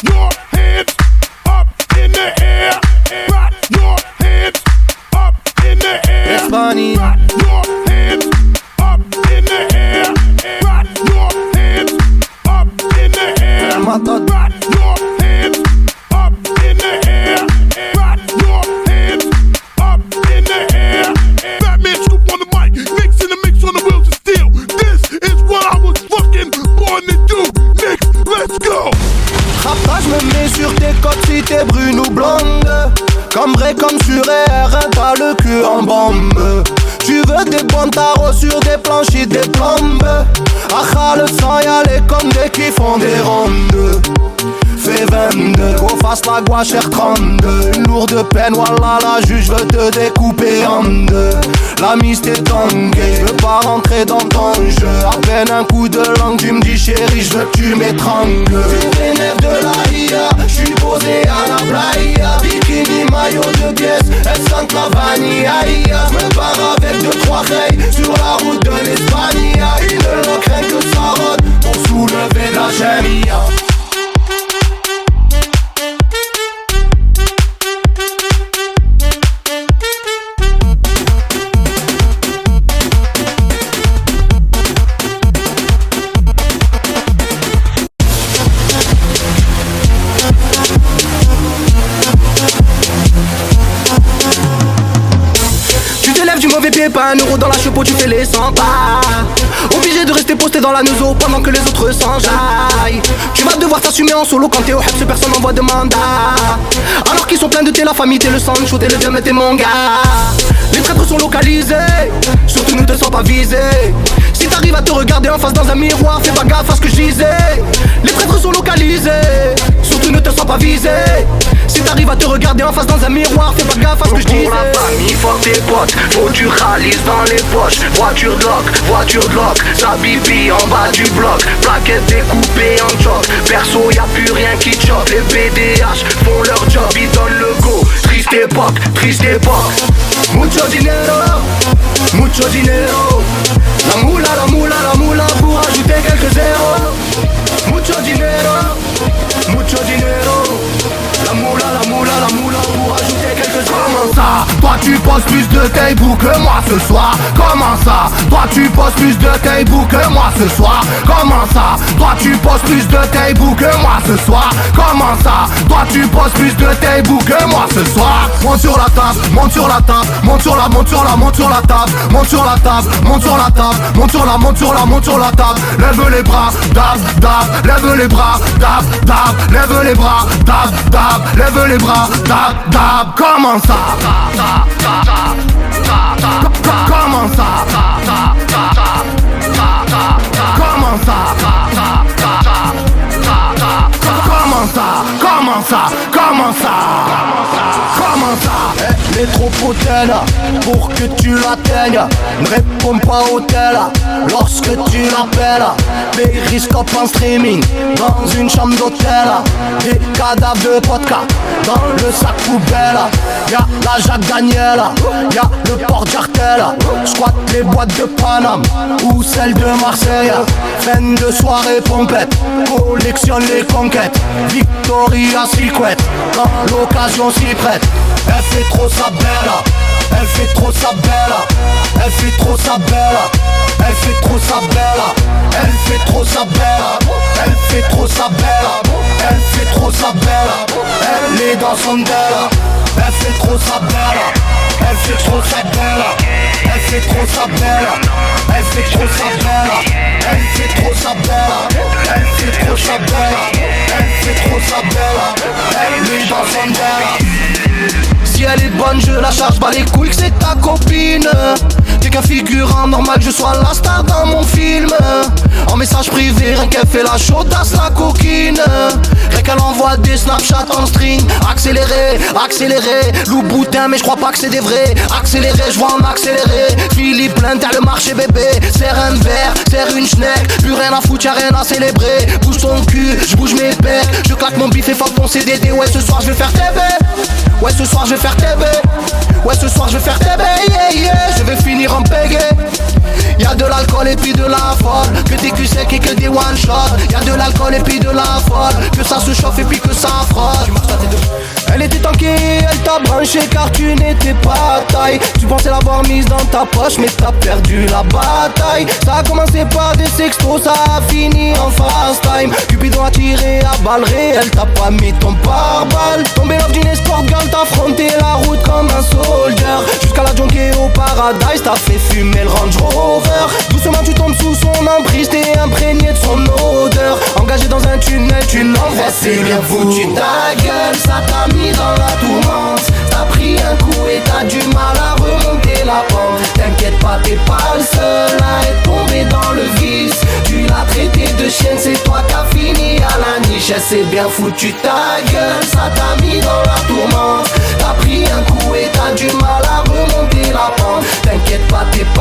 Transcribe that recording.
your hands up in the air. Put your hands up in the air. It's funny. Put your hands up in the air. Put your hands up in the air. My thought. Put your hands up in the air. Put your hands up in the air. Batman Scoop on the mic, Nick's in the mix on the wheels of steel. This is what I was fucking born to do. Nick, let's go. Rapage me mets sur tes côtes si t'es brune ou blonde. Comme vrai comme sur R1, t'as le cul en bombe. Tu veux des bonnes tarots sur des planchis, des plombes. Ah le sang y'a les condés qui font des rondes. Fais 22, qu'on fasse la gouache R32. Une lourde peine, voilà la juge veut te découper en deux. La mise t'est tanguée, je veux pas rentrer dans ton jeu. À peine un coup de langue, tu me dis chérie, je veux que tu m'étrangles. Tu t'énerves de la IA, j'suis posé à la playa. Bikini, maillot de pièces, elle sent la vanille. J'me barre avec 2-3 rails sur la route de l'Espagne. Il ne craint que ça rôde pour soulever la gémia. Du mauvais pied, pas un euro dans la chepeau, tu fais les 100 pas. Obligé de rester posté dans la nouveau pendant que les autres s'enjaillent. Tu vas devoir t'assumer en solo quand t'es au Hebs, personne n'envoie de mandat. Alors qu'ils sont pleins de thé, la famille, t'es le Sancho, t'es le diamant, t'es mon gars. Les traîtres sont localisés, surtout ne te sens pas visé. Si t'arrives à te regarder en face dans un miroir, fais pas gaffe à ce que je disais. Les traîtres sont localisés, surtout ne te sens pas visé. Si t'arrives à te regarder en face dans un miroir, fais pas gaffe à ce que je disais. Pour la famille, fuck tes potes, faut du ralice dans les poches. Voiture de lock, sa bibi en bas du bloc. Plaquette découpée en choc, perso y'a plus rien qui choque. Les BDH font leur job, ils donnent le go. Triste époque. Mucho dinero. La moula pour ajouter quelques zéros. Mucho dinero. La moula pour ajouter quelques zéros. Comment ça? Toi tu poses plus de taille-bou que moi ce soir. Comment ça? Toi tu poses plus de taille-bou que moi ce soir. Comment ça? Toi tu poses plus de taille-bou que moi ce soir. Comment ça? Toi tu poses plus de taille-bou que moi ce soir. Monte sur la table, monte sur la table, monte sur la table, monte sur la table, monte sur la table, monte sur la table. Lève les bras, dab, lève les bras, dab, lève les bras, dab, lève les bras, dab. Comment ça? Comment ça? Comment ça? Métropolitaine, pour que tu l'atteignes, ne réponds pas au tel lorsque tu l'appelles. Périscope en streaming, dans une chambre d'hôtel. Des cadavres de vodka dans le sac poubelle. Y'a la Jacques Daniel, y'a le port d'Artel. Squatte les boîtes de Paname ou celles de Marseille. Fin de soirée pompette, collectionne les conquêtes. Victoria's Secret, quand l'occasion s'y prête. Elle fait trop sa belle, elle fait trop sa belle, elle fait trop sa belle, elle fait trop sa belle, elle fait trop sa belle, elle fait trop sa belle, elle fait trop sa belle, elle est dans son delle, elle fait trop sa belle, elle fait trop sa belle, elle fait trop sa belle, elle fait trop sa belle, elle fait trop sa belle, elle fait trop sa belle, elle fait trop sa belle, elle est dans son delle. Si elle est bonne je la charge, bas les couilles que c'est ta copine. T'es qu'un figurant, normal que je sois la star dans mon film. En message privé, rien qu'elle fait la chaudasse, la coquine. Rien qu'elle envoie des Snapchat en string. Accéléré, loup boutin mais je crois pas que c'est des vrais. Accéléré, je vois en accéléré. Philippe plein t'as le marché bébé. Serre un verre, serre une schneck. Plus rien à foutre, y'a rien à célébrer. Bouge ton cul, je bouge mes pecs. Je claque mon bif et fuck ton CDD. Ouais ce soir je vais faire TV. Ouais ce soir je vais faire TV. Ouais ce soir je vais faire TV, yeah, yeah. Je vais finir en pégé. Y'a de l'alcool et puis de la folle. Que tes culs secs marqué que des one shot. Y'a de l'alcool et puis de la folle, que ça se chauffe et puis que ça frotte. Elle était tankée, elle t'a branché car tu n'étais pas taille. Tu pensais l'avoir mise dans ta poche mais t'as perdu la bataille. Ça a commencé par des sextos, ça a fini en fast time. Cupidon a tiré à balles réelles, t'as pas mis ton pare-balles. Tombé love d'une escort girl, t'as affronté la route comme un soldier. Jusqu'à la junkie au paradise, t'as fait fumer le Range Rover. Doucement tu tombes sous son emprise, t'es imprégné de son odeur. Engagé dans un tunnel, tu l'envoies, c'est bien foutu ta gueule. Ça t'a mis dans la tourmente, t'as pris un coup et t'as du mal à remonter la pente. T'inquiète pas, t'es pas le seul à être tombé dans le vice. Tu l'as traité de chienne, c'est toi qui as fini à la niche. Elle s'est bien foutu ta gueule, ça t'a mis dans la tourmente. T'as pris un coup et t'as du mal à remonter la pente. T'inquiète pas, t'es pas